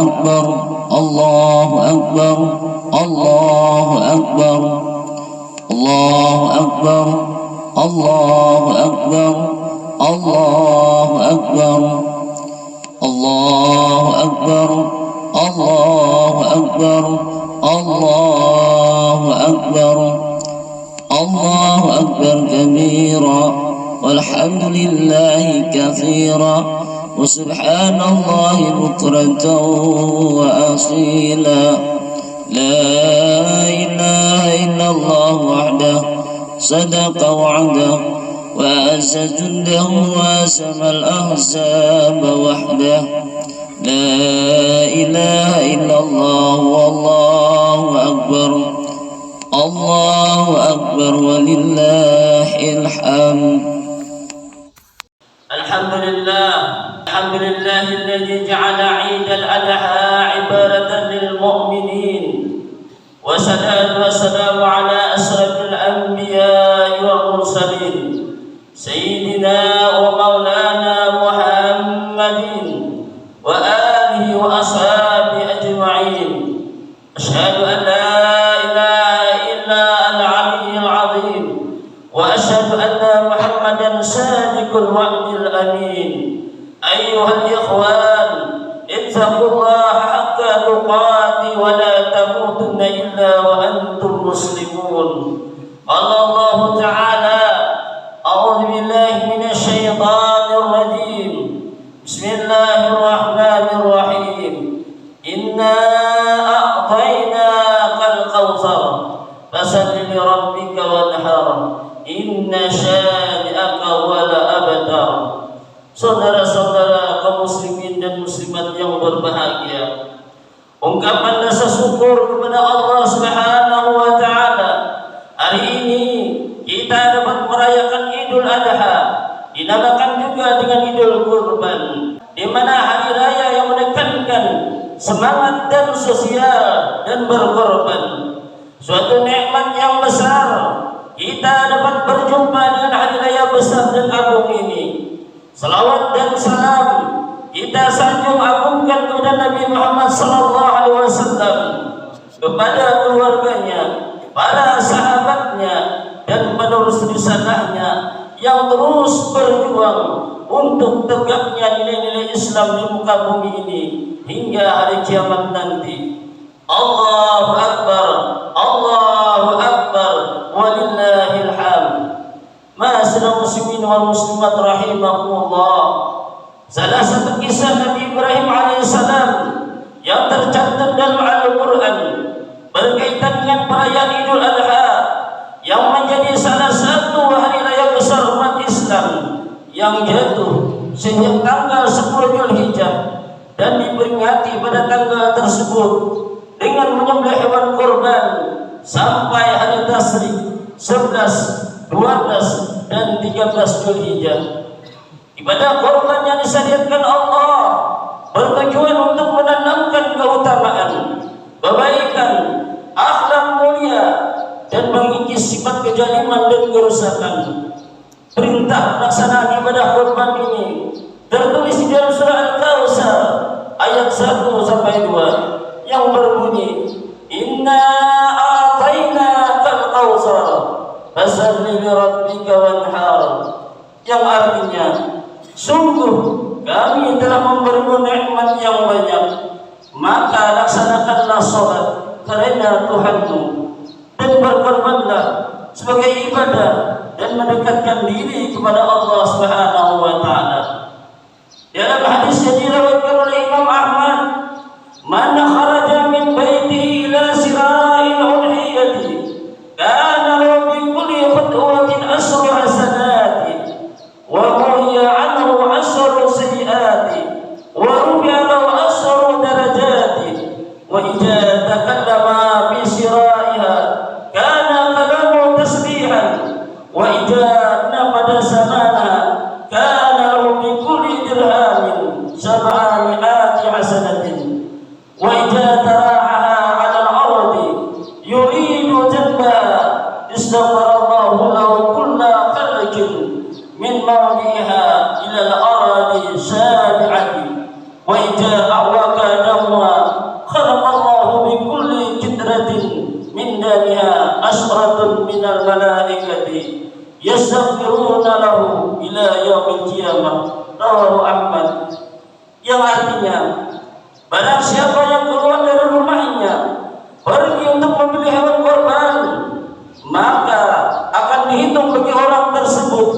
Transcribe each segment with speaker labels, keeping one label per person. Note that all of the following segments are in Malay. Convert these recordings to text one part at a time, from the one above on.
Speaker 1: أكبر الله أكبر الله أكبر الله أكبر الله أكبر الله أكبر الله أكبر الله أكبر الله أكبر الله أكبر كبيرا والحمد لله كثيرا وسبحان الله بكرة وأصيلا لا إله إلا الله وحده صدق وعده وأعز جنده وهزم الأحزاب وحده لا إله إلا الله والله أكبر الله أكبر ولله الحمد.
Speaker 2: الحمد لله الذي جعل عيد الأضحى عبادة للمؤمنين، والصلاة والسلام على أشرف الأنبياء والمرسلين سيدنا ومولانا محمد وآله وأصحابه أجمعين. أشهد أن لا إله إلا العلي العظيم، وأشهد أن محمدا صادق الوعد الأمين. أيها الإخوان، اتقوا الله حق تقاته ولا تموتن إلا وأنتم مسلمون. قال الله تعالى: أعوذ بالله من الشيطان الرجيم، بسم الله الرحمن الرحيم. إنا أعطيناك الكوثر فصل لربك وانحر إن شانئك هو الأبتر. Saudara-saudara kaum muslimin dan muslimat yang berbahagia, ungkapan rasa syukur kepada Allah Subhanahu wa taala. Hari ini kita dapat merayakan Idul Adha, dinamakan juga dengan Idul Kurban, di mana hari raya yang menekankan semangat dan sosial dan berkorban. Suatu nikmat yang besar kita dapat berjumpa dengan hari raya besar dan agung ini. Salawat dan salam kita sanjung agungkan kepada Nabi Muhammad sallallahu alaihi wasallam, kepada keluarganya, para sahabatnya dan penerus risalahnya yang terus berjuang untuk tegaknya nilai-nilai Islam di muka bumi ini hingga hari kiamat nanti. Allahu Akbar, Allahu Akbar, walillahil hamd. Ma'asyiral muslimin wal muslimat rahimakumullah. Salah satu kisah Nabi Ibrahim alaihissalam yang tercantum dalam Al-Quran berkaitan dengan perayaan Idul Adha yang menjadi salah satu hari raya besar umat Islam yang jatuh sejak tanggal 10 Zulhijjah dan diperingati pada tanggal tersebut dengan menyembelih hewan kurban sampai hari Tasyrik 11, 12 dan 13 Zulhijjah. Ibadah kurban yang disyariatkan Allah bertujuan untuk menanamkan keutamaan, kebaikan, akhlak mulia dan mengikis sifat kejaliman dan kerusakan. Perintah pelaksanaan ibadah kurban ini tertulis di dalam surah Al-Kautsar ayat 1 sampai 2 yang berbunyi, Inna a'tainakal kautsar fasalli li rabbika wanhar, yang artinya sungguh kami telah memberimu nikmat yang banyak, maka laksanakanlah salat karena Tuhanmu dan berkorbanlah sebagai ibadah dan mendekatkan diri kepada Allah Subhanahu wa taala. Dalam hadis yang diriwayatkan oleh Imam Ahmad, man kharaja min baitihi ila sira'il udhiyati kana lahu bi kulli khutwatin asru hasanati wa ruhiya anhu asru sayyiati wa rubiya lahu asru darajati wa idza takallama bi sira'iha kana kalamu tasbihan wa idza nafada samana kana lahu bi kulli dirhamin sab'a mi'ati hasanatin wa idza indaniha asratun minal malaikati yastaghfiruna lahu ila yaumil qiyamah. Rawahu Ahmad. Yang artinya, barang siapa yang keluar dari rumahnya pergi untuk membeli hewan korban, maka akan dihitung bagi orang tersebut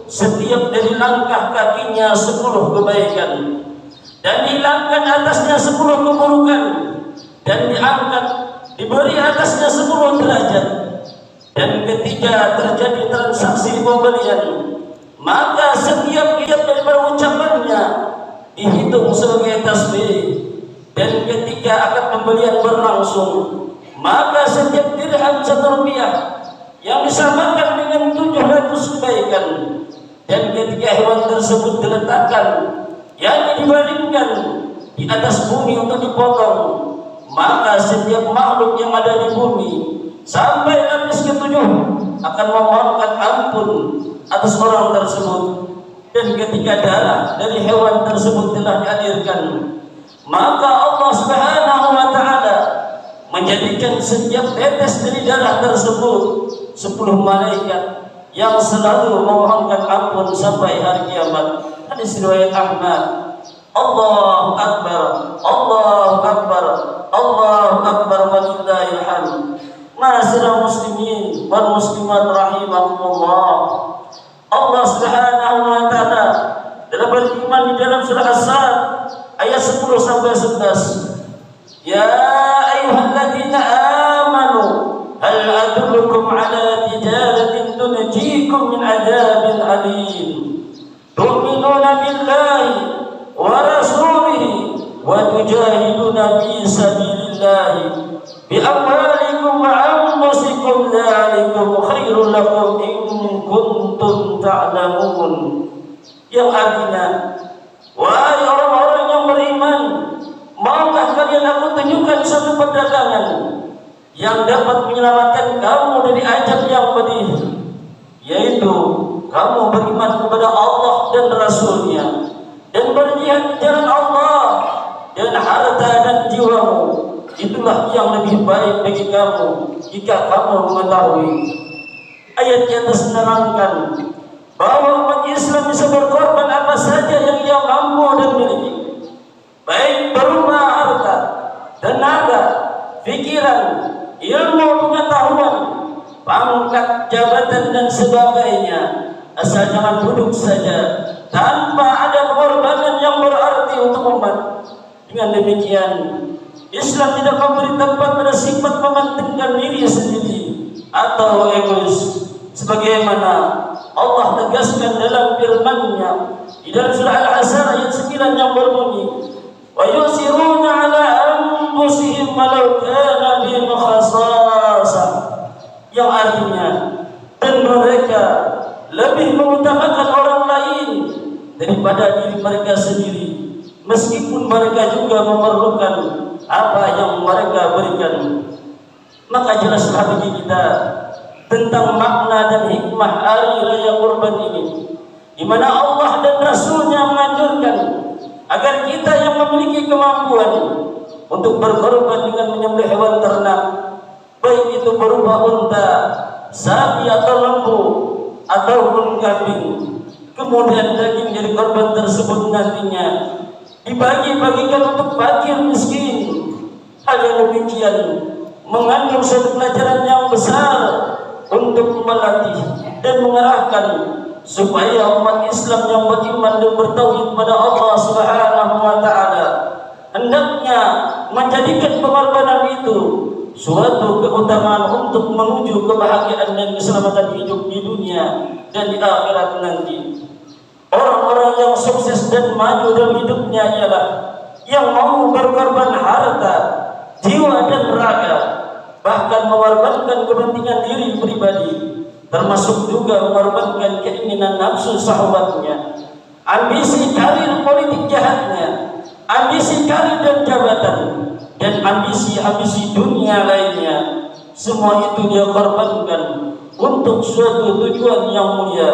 Speaker 2: setiap dari langkah kakinya 10 kebaikan, dan dihilangkan atasnya 10 keburukan, dan diangkat diberi atasnya 10 derajat. Dan ketika terjadi transaksi pembelian, maka setiap daripada ucapannya dihitung sebagai tasbih. Dan ketika akad pembelian berlangsung, maka setiap dirham 1 rupiah yang disamakan dengan 700 kebaikan. Dan ketika hewan tersebut diletakkan, yang dibaringkan di atas bumi untuk dipotong, maka setiap makhluk yang ada di bumi sampai lapis ke-7 akan memohonkan ampun atas orang tersebut. Dan ketika darah dari hewan tersebut telah dialirkan, maka Allah Subhanahu wa ta'ala menjadikan setiap tetes dari darah tersebut 10 malaikat yang selalu memohonkan ampun sampai hari kiamat. Hadis riwayat Ahmad. Allahu Akbar, Allahu Akbar, Allahu Akbar, walillahil hamd. Ma'asyiral muslimin wal muslimat rahimakumullah. Allah Subhanahu wa ta'ala telah berfirman di dalam surah As-Sad ayat 10 sampai 11. Ya ayyuhalladzina amanu hal adullukum ala tijaratin tunjikum min adzabin alim. Tu'minuna billahi wa rasulihi wa tujahiduna fi sabilillahi bi amwalikum wa anfusikum dzalikum khairul lakum in kuntum ta'lamun. Yang artinya, wahai orang-orang yang beriman, maukah kalian aku tunjukkan suatu perdagangan yang dapat menyelamatkan kamu dari azab yang pedih, yaitu kamu beriman kepada Allah dan Rasul-Nya, dan berjihad di jalan Allah, dan harta dan jiwamu itulah yang lebih baik bagi kamu jika kamu mengetahui. Ayat di atas menerangkan bahwa umat Islam bisa berkorban apa saja yang ia mampu dan miliki, baik berupa harta, tenaga, pikiran, ilmu, pengetahuan, pangkat, jabatan dan sebagainya, asal jangan duduk saja tanpa ada pengorbanan yang berarti untuk umat. Dengan demikian, Islam tidak memberi tempat pada sifat mementingkan diri sendiri atau egois, sebagaimana Allah tegaskan dalam firman-Nya di dalam surah Al-Asr ayat 9 yang berbunyi, wa yusiruna ala anfusihim walau kana bihim khasasah, yang artinya, dan mereka lebih mengutamakan orang lain daripada diri mereka sendiri, meskipun mereka juga memerlukan apa yang mereka berikan. Maka jelaslah bagi kita tentang makna dan hikmah hari raya kurban ini, di mana Allah dan Rasul-Nya menganjurkan agar kita yang memiliki kemampuan untuk berkorban dengan menyembelih hewan ternak, baik itu berupa unta, sapi atau lembu ataupun kambing, kemudian daging dari korban tersebut nantinya dibagi-bagikan untuk fakir miskin. Hal yang demikian mengandung suatu pelajaran yang besar untuk melatih dan mengarahkan supaya umat Islam yang beriman dan bertauhid pada Allah Subhanahu wa ta'ala hendaknya menjadikan pengorbanan itu suatu keutamaan untuk menuju kebahagiaan dan keselamatan hidup di dunia dan di akhirat nanti. Orang-orang yang sukses dan maju dalam hidupnya ialah yang mau berkorban harta, jiwa dan raga, bahkan mengorbankan kepentingan diri pribadi, termasuk juga mengorbankan keinginan nafsu sahabatnya, ambisi karir politik jahatnya, ambisi karir dan jabatan, dan ambisi-ambisi dunia lainnya. Semua itu dia korbankan untuk suatu tujuan yang mulia,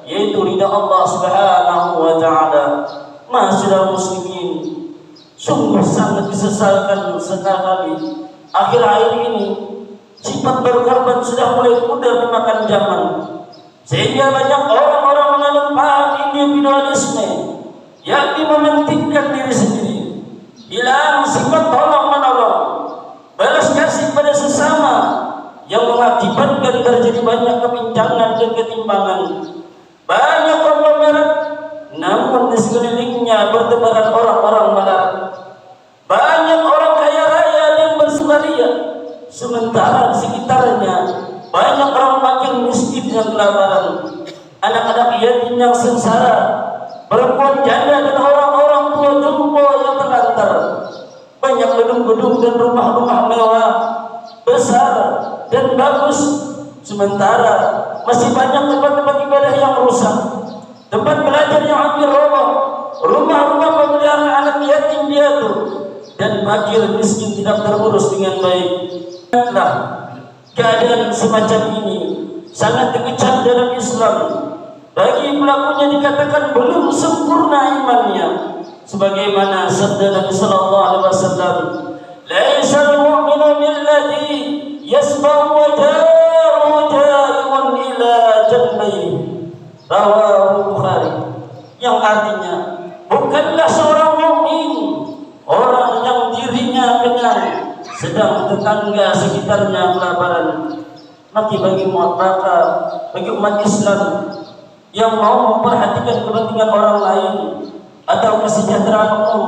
Speaker 2: yaitu ridha Allah Subhanahu wa ta'ala. Ma'asyiral muslimin, sungguh sangat disesalkan sekali akhir-akhir ini sifat berkorban sudah mulai pudar dimakan zaman, sehingga banyak orang-orang menganut paham individualisme, yakni mementingkan diri sendiri, hilang sifat tolong menolong, balas kasih pada sesama, yang mengakibatkan terjadi banyak kebincangan dan ketimpangan. Banyak konglomerat, namun di sekelilingnya bertebaran orang-orang melarat. Banyak orang kaya raya yang bersukaria, sementara di sekitarnya banyak orang makin miskin yang kelaparan, anak-anak yatim yang sengsara, perempuan janda dan orang-orang tua jompo yang terlantar. Banyak gedung-gedung dan rumah-rumah mewah, besar dan bagus, sementara masih banyak tempat-tempat ibadah yang rusak, tempat belajar yang hampir roboh, rumah-rumah pemeliharaan anak yatim piatu, dan fakir miskin tidak terurus dengan baik. Keadaan semacam ini sangat dikecam dalam Islam. Bagi pelakunya dikatakan belum sempurna imannya, sebagaimana sabda Nabi sallallahu alaihi wasallam, "Laisal mu'minu billadhi yasba'u wa jaruhu jari'un ila janbayhi." Rawahu Bukhari. Yang artinya, bukanlah seorang mukmin orang yang dirinya kenyang sedang tetangga sekitarnya kelaparan. Maka bagi bagi umat Islam yang mau memperhatikan kepentingan orang lain atau kesejahteraan umum,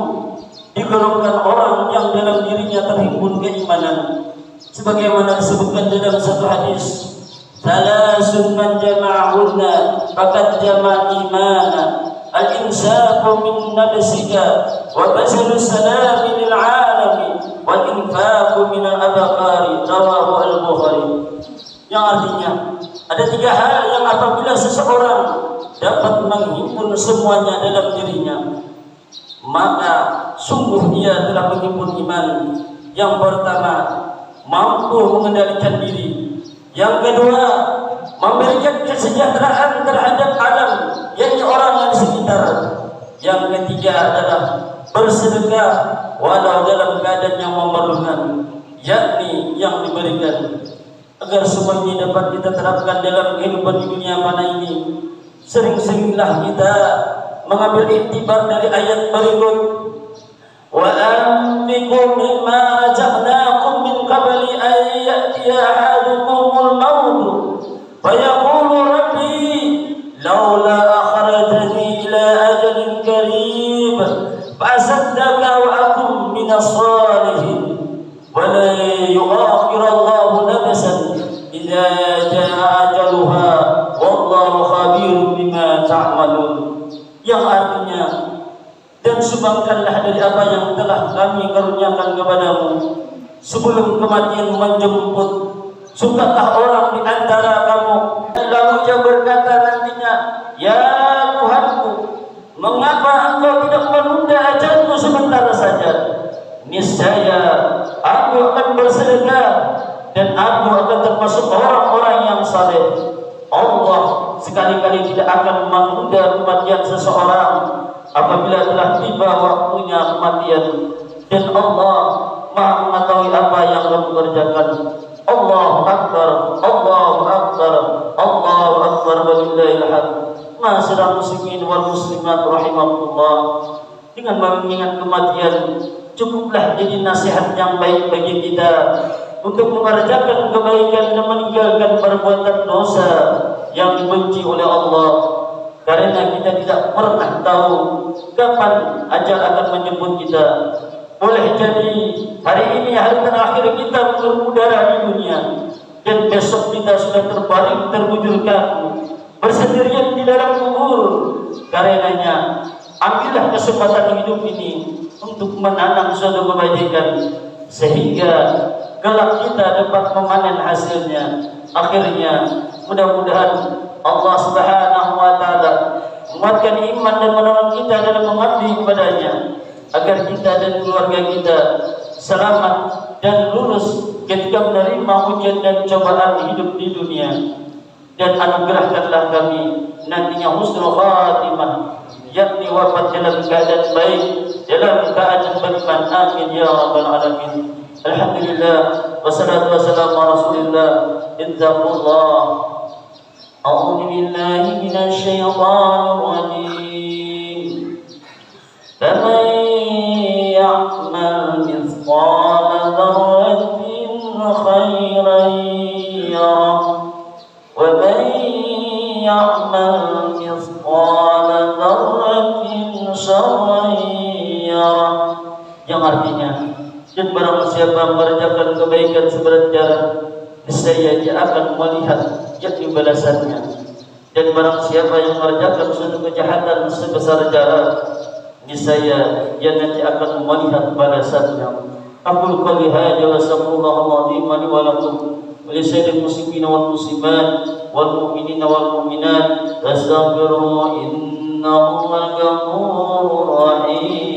Speaker 2: digolongkan orang yang dalam dirinya terhimpun keimanan, sebagaimana disebutkan dalam satu hadis, "Salasun man jama'ahunna faqad jama'a imana, al-imsaku min nafsika wa basalu salami lil 'alami wal infaku min al-abqari." Rawahu al-Bukhari. Yang artinya, ada tiga hal yang apabila seseorang dapat menghimpun semuanya dalam dirinya, maka sungguh dia telah menghimpun iman. Yang pertama, mampu mengendalikan diri. Yang kedua, memberikan kesejahteraan terhadap alam, yakni orang yang di sekitar. Yang ketiga adalah bersedekah walau dalam keadaan yang memerlukan, yakni yang diberikan. Agar semua ini dapat kita terapkan dalam kehidupan di dunia mana ini, sering-seringlah kita mengambil iktibar dari ayat berikut, "Wa anfiqu mimma razaqnakum min qabli an ya'tiya ahadukumul maut fa yaqulu rabbi laula akharajani ila ajalin qarib fa asaddaqa wa akum minas salihin wa la yu'akhirullahu nafsan idza jaa ajaluha wallahu khabirun bima ta'malun." Yang artinya, dan sumbangkanlah dari apa yang telah kami karuniakan kepadamu sebelum kematian menjemput. Sukakah orang di antara kamu? Lalu dia berkata nantinya, "Ya Tuhanku, mengapa engkau tidak menunda ajalku sebentar saja? Niscaya aku akan bersedekah dan aku akan termasuk orang-orang yang saleh." Allah sekali-kali tidak akan menunda kematian seseorang apabila telah tiba waktunya kematian, dan Allah Maha mengetahui apa yang kamu kerjakan. Allahu Akbar, Allahu Akbar, Allahu Akbar, walillahil hamd. Ma'asyiral muslimin wal muslimat rahimakumullah. Dengan mengingat kematian, cukuplah jadi nasihat yang baik bagi kita untuk mengerjakan kebaikan dan meninggalkan perbuatan dosa yang dibenci oleh Allah, karena kita tidak pernah tahu kapan ajal akan menjemput kita. Boleh jadi hari ini hari terakhir kita berudara di dunia, dan besok kita sudah terbaring terbujur kaku bersendirian di dalam kubur. Karenanya ambillah kesempatan hidup ini untuk menanam suatu kebaikan, sehingga kelak kita dapat memanen hasilnya. Akhirnya mudah-mudahan Allah Subhanahu wa taala menguatkan iman dan menolong kita dalam mengabdi kepadanya, agar kita dan keluarga kita selamat dan lurus ketika menerima ujian dan cobaan hidup di dunia. Dan anugerahkanlah kami nantinya husnul khatimah, yakni wafat dalam keadaan baik, dalam keadaan beriman. Amin ya rabbal alamin. Alhamdulillah, wassalatu wassalamu ala Rasulillah. Ittaqullah. A'udzu billahi minasy syaithanir rajim. Faman ya'mal mithqala dzarratin khairan yarah wa man ya'mal mithqala dzarratin syarran yarah. Yang artinya, dan barang siapa mengerjakan kebaikan seberat jalan, niscaya dia akan melihat yakni balasannya. Dan barang siapa yang mengerjakan suatu kejahatan sebesar jalan, niscaya dia nanti akan melihat balasannya. Aqulu qouli hadza wa astaghfirullahal azim li wa lakum wa li sayyidil muslimin wal muslimat wal mu'minin wal mu'minat fastaghfiruhu innahu ghafurur rahim.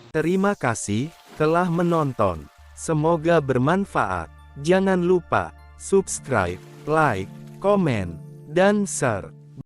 Speaker 3: Terima kasih telah menonton. Semoga bermanfaat. Jangan lupa subscribe, like, komen, dan share.